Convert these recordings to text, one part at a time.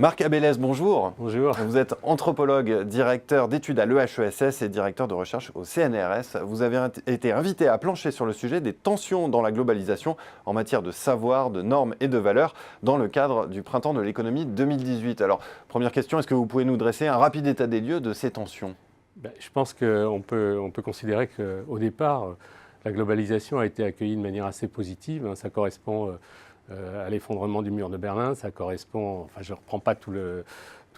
Marc Abélès, bonjour. Bonjour. Vous êtes anthropologue, directeur d'études à l'EHESS et directeur de recherche au CNRS. Vous avez été invité à plancher sur le sujet des tensions dans la globalisation en matière de savoir, de normes et de valeurs dans le cadre du Printemps de l'économie 2018. Alors, première question, est-ce que vous pouvez nous dresser un rapide état des lieux de ces tensions ? Je pense qu'on peut considérer qu'au départ, la globalisation a été accueillie de manière assez positive. Ça correspond à l'effondrement du mur de Berlin, ça correspond, je ne reprends pas tout le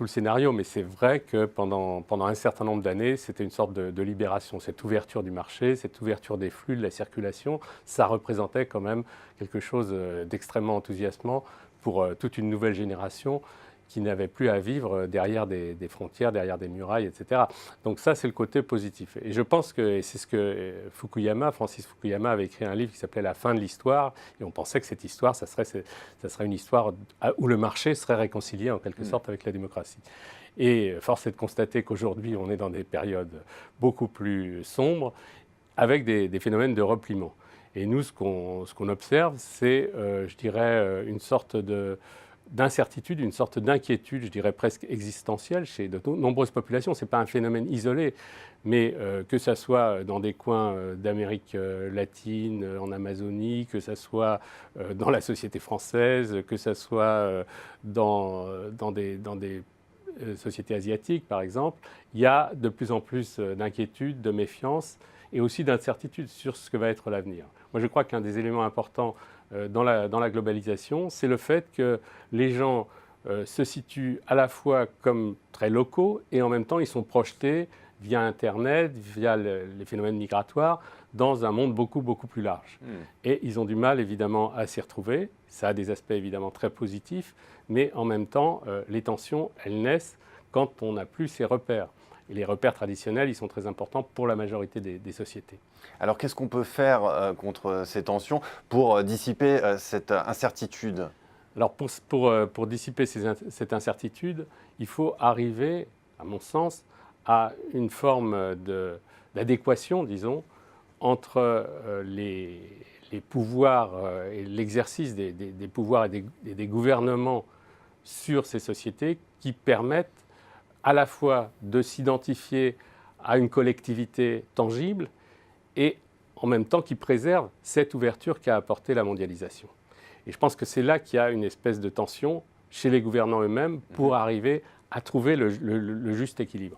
scénario, mais c'est vrai que pendant un certain nombre d'années, c'était une sorte de libération. Cette ouverture du marché, cette ouverture des flux, de la circulation, ça représentait quand même quelque chose d'extrêmement enthousiasmant pour toute une nouvelle génération qui n'avait plus à vivre derrière des frontières, derrière des murailles, etc. Donc ça, c'est le côté positif. Et je pense que, et c'est ce que Francis Fukuyama avait écrit un livre qui s'appelait « La fin de l'histoire », et on pensait que cette histoire, ça serait une histoire où le marché serait réconcilié en quelque sorte avec la démocratie. Et force est de constater qu'aujourd'hui, on est dans des périodes beaucoup plus sombres, avec des phénomènes de repliement. Et nous, ce qu'on observe, c'est, je dirais, une sorte d'incertitude, une sorte d'inquiétude, je dirais presque existentielle chez de nombreuses populations. Ce n'est pas un phénomène isolé, mais que ce soit dans des coins d'Amérique latine, en Amazonie, que ce soit dans la société française, que ce soit dans des sociétés asiatiques, par exemple, il y a de plus en plus d'inquiétude, de méfiance et aussi d'incertitude sur ce que va être l'avenir. Moi, je crois qu'un des éléments importants dans la globalisation, c'est le fait que les gens se situent à la fois comme très locaux et en même temps ils sont projetés via Internet, via les phénomènes migratoires, dans un monde beaucoup, beaucoup plus large. Et ils ont du mal évidemment à s'y retrouver. Ça a des aspects évidemment très positifs, mais en même temps, les tensions, elles naissent quand on n'a plus ces repères. Et les repères traditionnels, ils sont très importants pour la majorité des sociétés. Alors, qu'est-ce qu'on peut faire contre ces tensions pour dissiper cette incertitude ? Alors, pour dissiper cette incertitude, il faut arriver, à mon sens, à une forme d'adéquation, disons, entre les pouvoirs et l'exercice des pouvoirs et des gouvernements sur ces sociétés qui permettent à la fois de s'identifier à une collectivité tangible et en même temps qui préserve cette ouverture qu'a apportée la mondialisation. Et je pense que c'est là qu'il y a une espèce de tension chez les gouvernants eux-mêmes pour arriver à trouver le juste équilibre.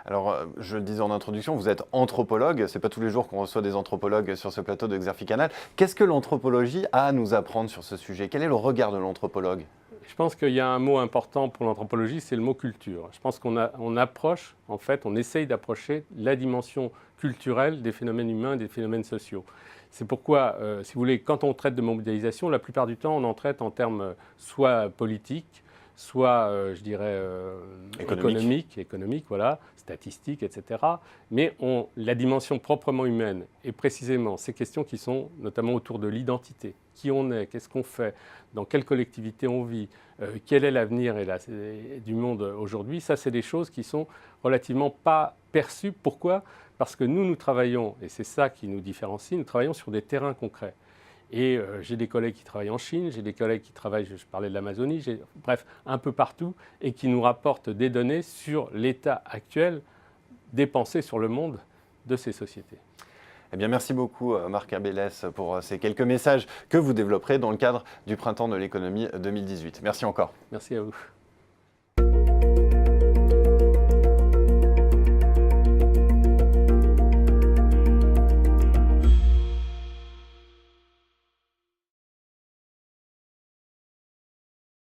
Alors, je le disais en introduction, vous êtes anthropologue. Ce n'est pas tous les jours qu'on reçoit des anthropologues sur ce plateau de Xerfi-Canal. Qu'est-ce que l'anthropologie a à nous apprendre sur ce sujet ? Quel est le regard de l'anthropologue ? Je pense qu'il y a un mot important pour l'anthropologie, c'est le mot culture. Je pense qu'on approche, en fait, on essaye d'approcher la dimension culturelle des phénomènes humains et des phénomènes sociaux. C'est pourquoi, si vous voulez, quand on traite de mondialisation, la plupart du temps, on en traite en termes soit politiques, soit, je dirais, économiques, voilà, statistiques, etc. Mais la dimension proprement humaine, et précisément ces questions qui sont notamment autour de l'identité, qui on est, qu'est-ce qu'on fait, dans quelle collectivité on vit, quel est l'avenir du monde aujourd'hui, ça c'est des choses qui sont relativement pas perçues. Pourquoi ? Parce que nous travaillons, et c'est ça qui nous différencie, nous travaillons sur des terrains concrets. Et j'ai des collègues qui travaillent en Chine, j'ai des collègues qui travaillent, je parlais de l'Amazonie, bref, un peu partout, et qui nous rapportent des données sur l'état actuel des pensées sur le monde de ces sociétés. Eh bien, merci beaucoup Marc Abélès pour ces quelques messages que vous développerez dans le cadre du Printemps de l'économie 2018. Merci encore. Merci à vous.